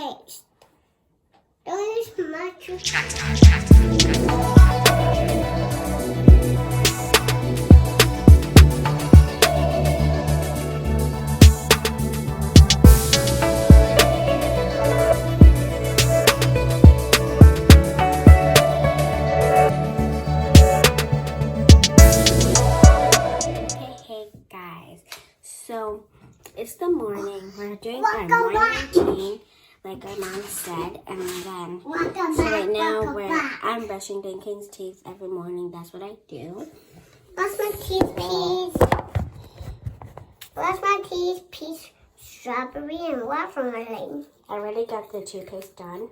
toothpaste. Don't use my toothpaste. Hey guys, so it's the morning. We're doing our morning routine, like our mom said, and then so right now I'm brushing King's teeth every morning. That's what I do. Brush my teeth, please. Brush my teeth, peach, strawberry, and watermelon. I already got the toothpaste done.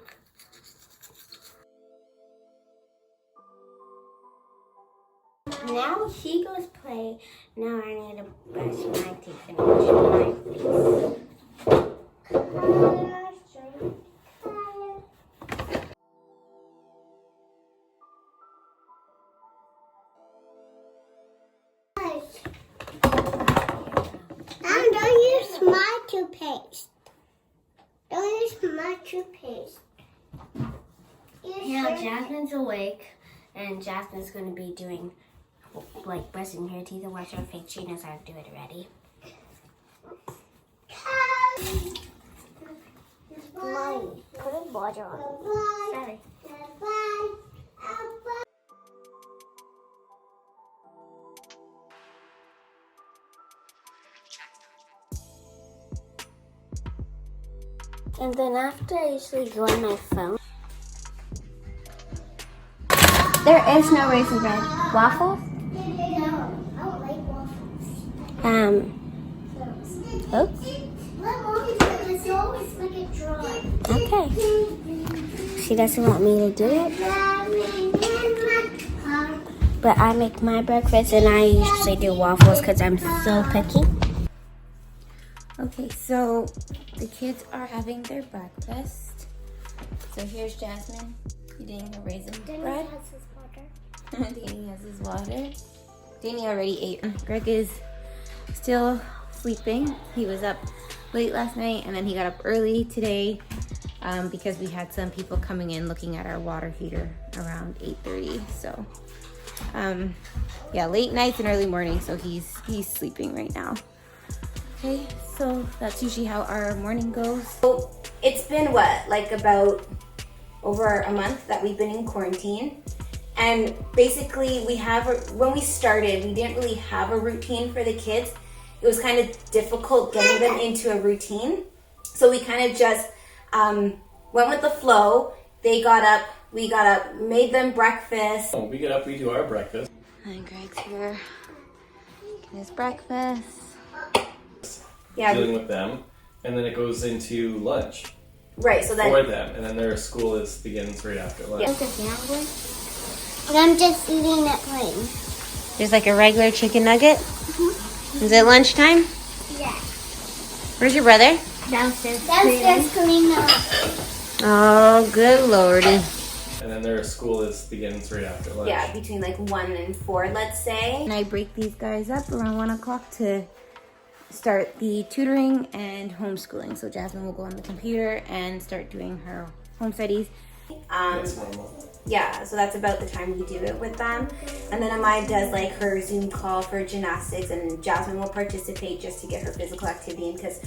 Now she goes play. Now I need to brush my teeth and wash my face. Don't use my toothpaste. Don't use my toothpaste. Now Jasmine's awake, and Jasmine's going to be doing like brushing her teeth and washing her face. She knows how to do it already. Mommy, put a water on. Sorry. And then after, I usually go on my phone. There is no raisin bread. Waffles? No, I don't like waffles. Oops. It's always like a dry. Okay. She doesn't want me to do it. But I make my breakfast and I usually do waffles because I'm so picky. Okay, so the kids are having their breakfast. So here's Jasmine eating her raisin bread. Danny has his water. Danny already ate. Greg is still sleeping. He was up late last night and then he got up early today because we had some people coming in looking at our water heater around 8:30. So yeah, late nights and early morning. So he's sleeping right now. Okay, so that's usually how our morning goes. So it's been what, like about over a month that we've been in quarantine. And basically when we started, we didn't really have a routine for the kids. It was kind of difficult getting them into a routine. So we kind of just went with the flow. They got up, we got up, made them breakfast. We get up, we do our breakfast. And Greg's here getting his breakfast. Yeah. Dealing with them. And then it goes into lunch. Right, so then for them. And then their school begins right after lunch. Yeah. And I'm just eating it plain. There's like a regular chicken nugget. Mm-hmm. Is it lunchtime? Yeah. Where's your brother? Downstairs cleaning up. Oh, good lordy. And then their school begins right after lunch. Yeah, between like 1 and 4, let's say. And I break these guys up around 1 o'clock to start the tutoring and homeschooling. So Jasmine will go on the computer and start doing her home studies. That's normal. Yeah, so that's about the time we do it with them. And then Amaya does like her Zoom call for gymnastics, and Jasmine will participate just to get her physical activity in because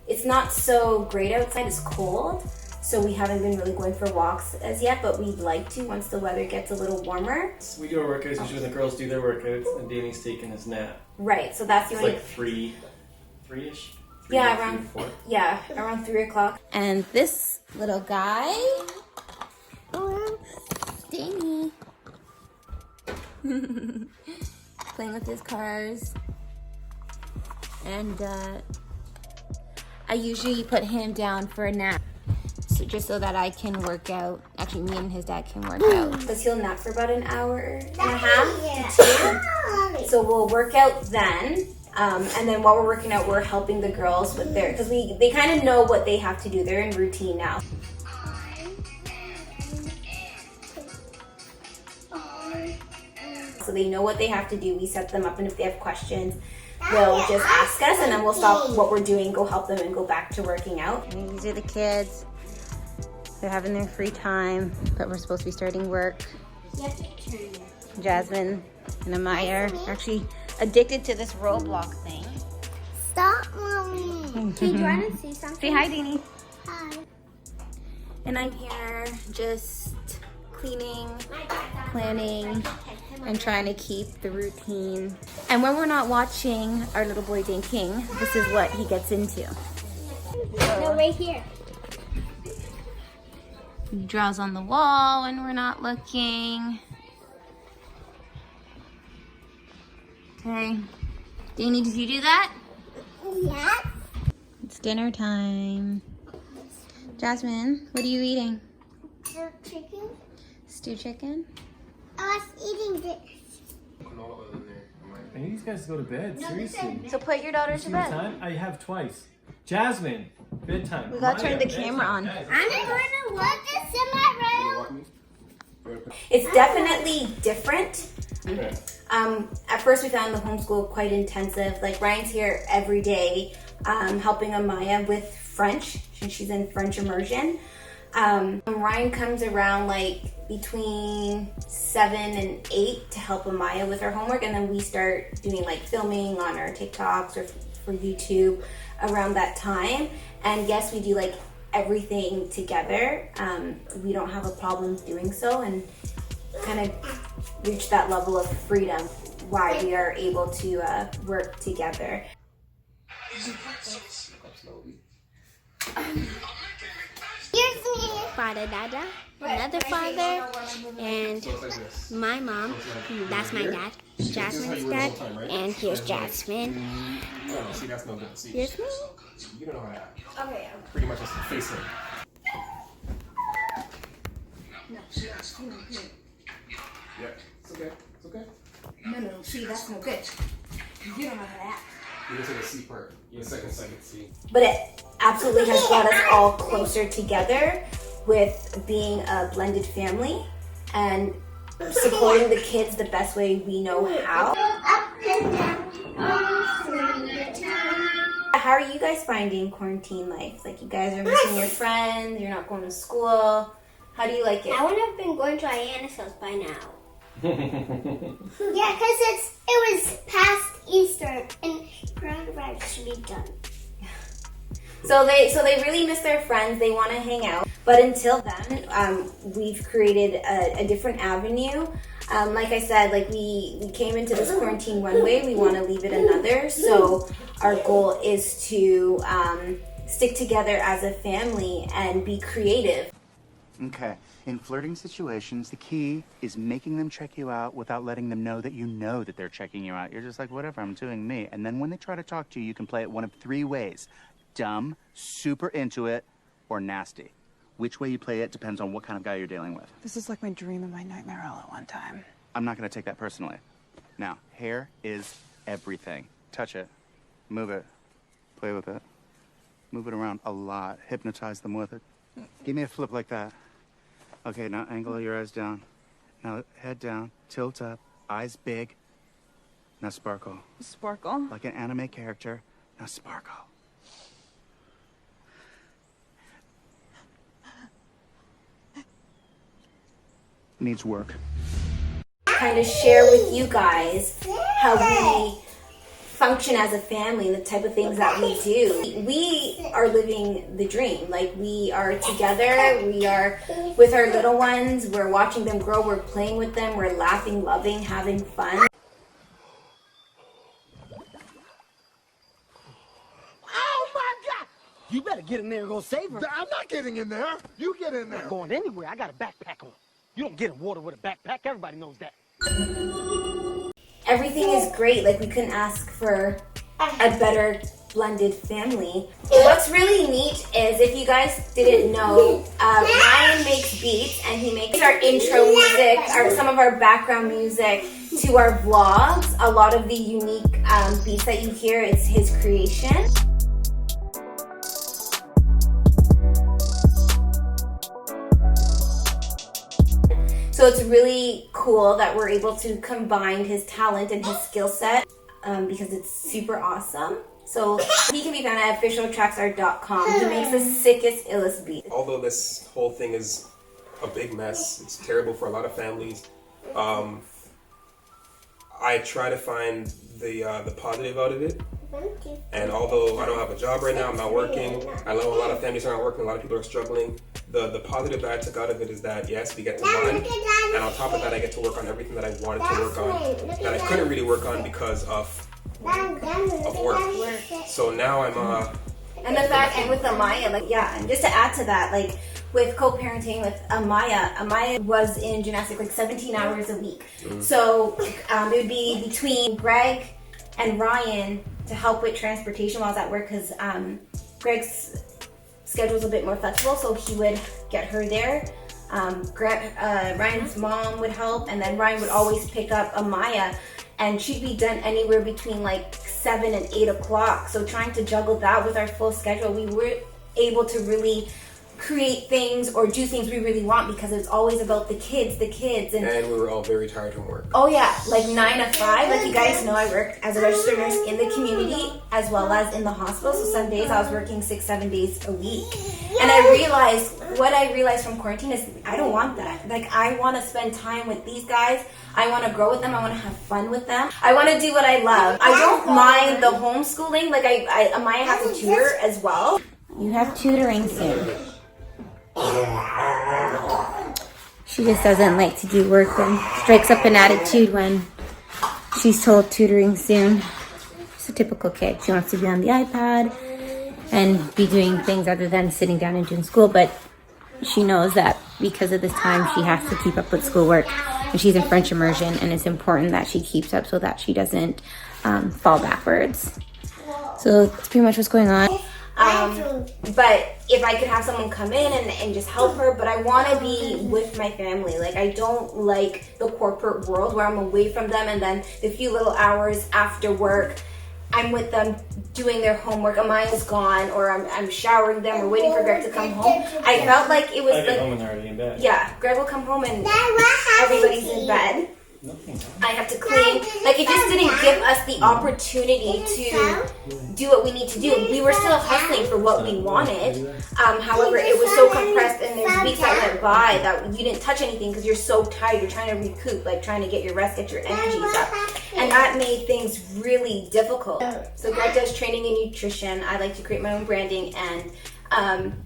it's not so great outside, it's cold. So we haven't been really going for walks as yet, but we'd like to once the weather gets a little warmer. We do our workouts, usually when the girls do their workouts, and Danny's taking his nap. Right, so that's the it's only... like 3-ish? Yeah, around 3 o'clock. And this little guy... Danny. Playing with his cars. And I usually put him down for a nap. So just so that I can work out. Actually, me and his dad can work out. Because he'll nap for about an hour and a half to 2. So we'll work out then. And then while we're working out, we're helping the girls with their... Because they kind of know what they have to do. They're in routine now. So they know what they have to do. We set them up, and if they have questions, they'll just ask us, and then we'll stop what we're doing, go help them, and go back to working out. And these are the kids. They're having their free time, but we're supposed to be starting work. You have to turn it. Jasmine and Amaya are actually addicted to this Roblox thing. Stop, Mommy. Do you want to see something? Say hi, Deanie. Hi. And I'm here just cleaning, planning, and trying to keep the routine. And when we're not watching our little boy Dane King, this is what he gets into. No, right here. He draws on the wall when we're not looking. Okay. Danny, did you do that? Yes. It's dinner time. Jasmine, what are you eating? The chicken. Stew chicken? I was eating this. I need these guys to go to bed. Seriously. So put your daughter to See bed. what time? I have twice. Jasmine, bedtime. We gotta turn Maya, the bedtime. camera on. Guys, I'm going to put this in my room. It's definitely different. Okay. At first we found the homeschool quite intensive. Like Ryan's here every day, helping Amaya with French, since she's in French immersion. Ryan comes around like between 7 and 8 to help Amaya with her homework, and then we start doing like filming on our TikToks or for YouTube around that time. And yes, we do like everything together. We don't have a problem doing so, and kind of reach that level of freedom why we are able to work together. Here's me. Father Dada, another father, and my mom. That's my dad. Jasmine's dad. And here's Jasmine. See, that's no good. See, Here's me. you don't know how to act. Okay. Pretty much just face it. Yeah, it's okay. It's okay. No, see, that's no good. You don't know how to act. You're gonna take a C part. You're second C. But it absolutely has brought us all closer together with being a blended family and supporting the kids the best way we know how. How are you guys finding quarantine life? Like, you guys are missing your friends, you're not going to school. How do you like it? I would have been going to Iana's house by now. Yeah, because it was past Easter and coronavirus should be done. So they really miss their friends. They want to hang out. But until then, we've created a different avenue. Like I said, like we came into this quarantine one way. We want to leave it another. So our goal is to stick together as a family and be creative. Okay. In flirting situations, the key is making them check you out without letting them know that they're checking you out. You're just like, whatever, I'm doing me. And then when they try to talk to you, you can play it one of 3 ways. Dumb, super into it, or nasty. Which way you play it depends on what kind of guy you're dealing with. This is like my dream and my nightmare all at one time. I'm not going to take that personally. Now, hair is everything. Touch it. Move it. Play with it. Move it around a lot. Hypnotize them with it. Give me a flip like that. Okay, now angle your eyes down. Now head down, tilt up, eyes big. Now sparkle. Sparkle? Like an anime character. Now sparkle. Needs work. Kind of share with you guys how we function as a family, the type of things that we do. We are living the dream. Like, we are together, we are with our little ones, we're watching them grow, we're playing with them, we're laughing, loving, having fun. Oh my God! You better get in there and go save her. I'm not getting in there. You get in I'm there. not going anywhere. I got a backpack on. You don't get in water with a backpack. Everybody knows that. Everything is great. Like, we couldn't ask for a better blended family. What's really neat is, if you guys didn't know, Ryan makes beats, and he makes our intro music, some of our background music to our vlogs. A lot of the unique beats that you hear, it's his creation. So it's really cool that we're able to combine his talent and his skill set, because it's super awesome. So he can be found at officialtrakstar.com. He makes the sickest, illest beats. Although this whole thing is a big mess, it's terrible for a lot of families. I try to find the positive out of it. And although I don't have a job right now, I'm not working. I know a lot of families aren't working, a lot of people are struggling. The positive that I took out of it is that yes, we get to bond, and on top of that, I get to work on everything that I wanted to work on that I couldn't really work on because of work. So now I'm and the fact, and with Amaya, like, yeah, and just to add to that, like, with co-parenting with Amaya was in gymnastics like 17 hours a week. So it would be between Greg and Ryan to help with transportation while I was at work, because Greg's schedule's a bit more flexible, so he would get her there. Ryan's mom would help, and then Ryan would always pick up Amaya, and she'd be done anywhere between like 7 and 8 o'clock. So trying to juggle that with our full schedule, we were able to really create things or do things we really want, because it's always about the kids, and we were all very tired from work. Oh yeah, like 9 to 5. Like you guys know, I work as a registered nurse in the community as well as in the hospital. So some days I was working 6-7 days a week. And what I realized from quarantine is I don't want that. Like, I want to spend time with these guys. I want to grow with them. I want to have fun with them. I want to do what I love. I don't mind the homeschooling. Like Amaya has a tutor as well. You have tutoring soon. She just doesn't like to do work and strikes up an attitude when she's told tutoring soon. She's a typical kid. She wants to be on the iPad and be doing things other than sitting down and doing school, but she knows that because of this time she has to keep up with schoolwork, and she's in French immersion, and it's important that she keeps up so that she doesn't fall backwards. So that's pretty much what's going on. But if I could have someone come in and just help her, but I want to be with my family. Like, I don't like the corporate world where I'm away from them, and then the few little hours after work, I'm with them doing their homework. Amaya's gone, or I'm showering them, or waiting for Greg to come home. I felt like it was I get home and they're already in bed. Yeah, Greg will come home and everybody's in bed. I have to clean. Like, it just didn't give us the opportunity to do what we need to do. We were still hustling for what we wanted. However, it was so compressed, and there's weeks that went by that you didn't touch anything because you're so tired. You're trying to recoup, like trying to get your rest, get your energies up. And that made things really difficult. So Greg does training and nutrition. I like to create my own branding, and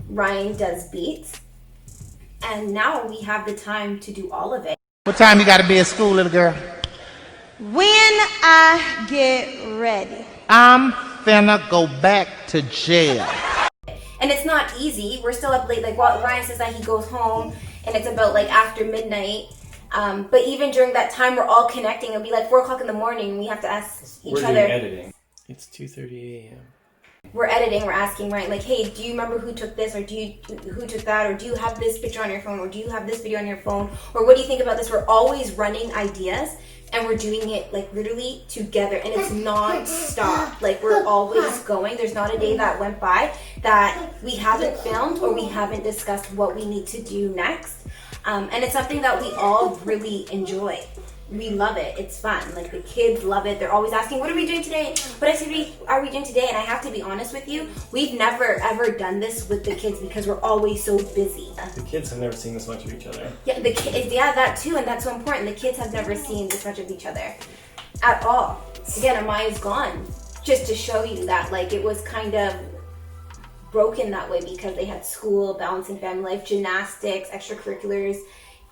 Ryan does beats. And now we have the time to do all of it. What time you gotta be at school, little girl? When I get ready. I'm finna go back to jail. And it's not easy. We're still up late. Like, Ryan says that he goes home and it's about like after midnight. But even during that time, we're all connecting. It'll be like 4 o'clock in the morning, and we have to ask each other. We're doing editing. It's 2:30 a.m. We're editing, we're asking Ryan, like, hey, do you remember who took this, or who took that, or do you have this picture on your phone, or do you have this video on your phone, or what do you think about this? We're always running ideas, and we're doing it like literally together, and it's non-stop. Like, we're always going. There's not a day that went by that we haven't filmed or we haven't discussed what we need to do next. And it's something that we all really enjoy. We love it. It's fun. Like, the kids love it. They're always asking, what are we doing today? What activity are we doing today? And I have to be honest with you, we've never ever done this with the kids because we're always so busy. The kids have never seen this much of each other. Yeah, that too, and that's so important. The kids have never seen this much of each other at all. Again, Amaya's gone. Just to show you that, like, it was kind of broken that way because they had school, balancing family life, gymnastics, extracurriculars.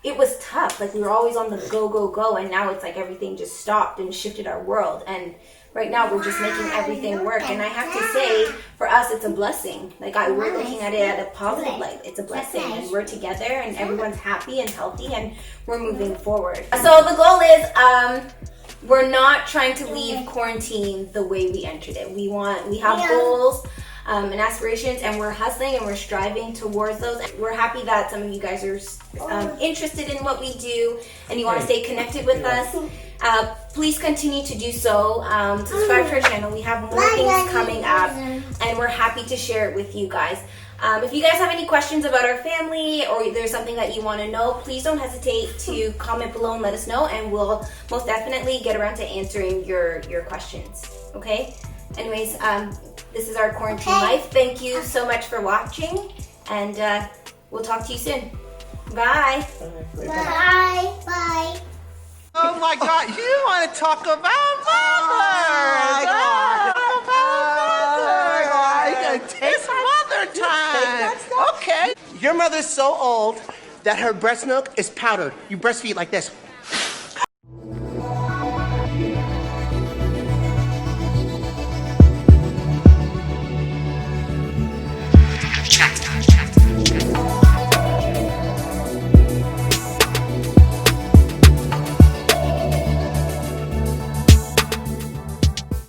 It was tough. Like, we were always on the go, and now it's like everything just stopped and shifted our world. And right now we're just making everything work. And I have to say, for us, it's a blessing. Like, we're looking at it at a positive light. It's a blessing, and we're together, and everyone's happy and healthy, and we're moving forward. So the goal is, we're not trying to leave quarantine the way we entered it. We have goals and aspirations, and we're hustling and we're striving towards those. We're happy that some of you guys are interested in what we do and you want to stay connected with us. Please continue to do so. Subscribe to our channel. We have more things coming up, and we're happy to share it with you guys. If you guys have any questions about our family, or there's something that you want to know, please don't hesitate to comment below and let us know, and we'll most definitely get around to answering your questions. Okay? Anyways, this is our quarantine life. Thank you so much for watching, and we'll talk to you soon. Bye. Bye. Bye. Oh my God, you want to talk about mother? It's mother time. Okay. Your mother's so old that her breast milk is powdered. You breastfeed like this.